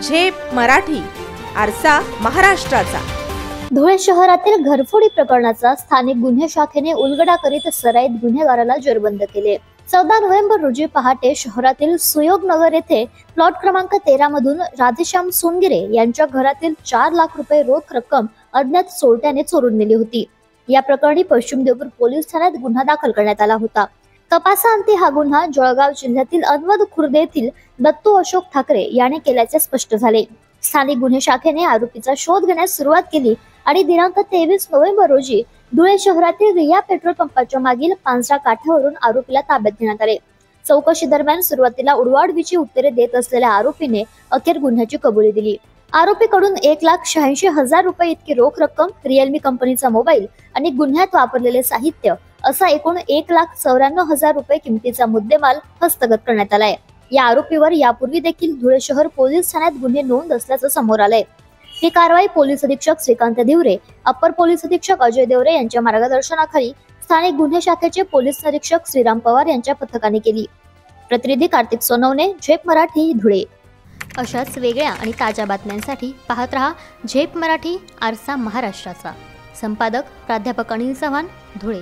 झेप मराठी, आरसा महाराष्ट्राचा। धुळे शहरातील घरफोडी प्रकरणाचा स्थानिक गुन्हे शाखेने उलगडा करीत सराईत गुन्हेगाराला जेरबंद केले। 14 नोव्हेंबर रोजी पहाटे शहरातील सुयोग नगर येथे प्लॉट क्रमांक 13 मधून राधेश्याम सोनगिरे यांच्या घरातील 4 लाख रुपये रोख रक्कम अज्ञात चोरट्याने चोरून नेली होती। या प्रकरणी पश्चिम देवपूर पोलीस ठाण्यात गुन्हा दाखल करण्यात आला होता। तपासाअंती हा गुन्हा जळगाव जिल्ह्यातील अनवद खुर्द येथील दत्तू अशोक ठाकरे याने केल्याचे स्पष्ट झाले। स्थानिक गुन्हे शाखेने आरोपीचा शोध घेण्यास सुरुवात केली आणि दिनांक 23 नोव्हेंबर रोजी धुळे शहरातील रिया पेट्रोल पंपाच्या मागील पांजरा काठावरून आरोपीला ताब्यात घेण्यात आले। चौकशी दरम्यान सुरुवातीला उडवाउडवीची उत्तरे देत असलेल्या आरोपीने अखेर गुन्ह्याची कबुली दिली। आरोपीकडून 1,86,000 रुपये इतकी रोख रक्कम, रिअलमी कंपनीचा मोबाईल आणि गुन्ह्यात वापरलेले साहित्य असा एकूण 1,94,000 रुपये किमतीचा मुद्देमाल हस्तगत करण्यात आलाय। या आरोपीवर यापूर्वी देखील धुळे शहर पोलीस ठाण्यात गुन्हे नोंद असल्याचं समोर आलंय। ही कारवाई पोलीस अधीक्षक श्रीकांत दिवरे, अप्पर पोलीस अधीक्षक अजय देवरे यांच्या मार्गदर्शनाखाली स्थानिक गुन्हे शाखेचे पोलीस निरीक्षक श्रीराम पवार यांच्या पथकाने केली। प्रतिनिधी कार्तिक सोनवणे, झेप मराठी, धुळे। अशाच वेगळ्या आणि ताज्या बातम्यांसाठी पाहत रहा झेप मराठी, आरसा महाराष्ट्राचा। संपादक प्राध्यापक अनिल चव्हाण, धुळे।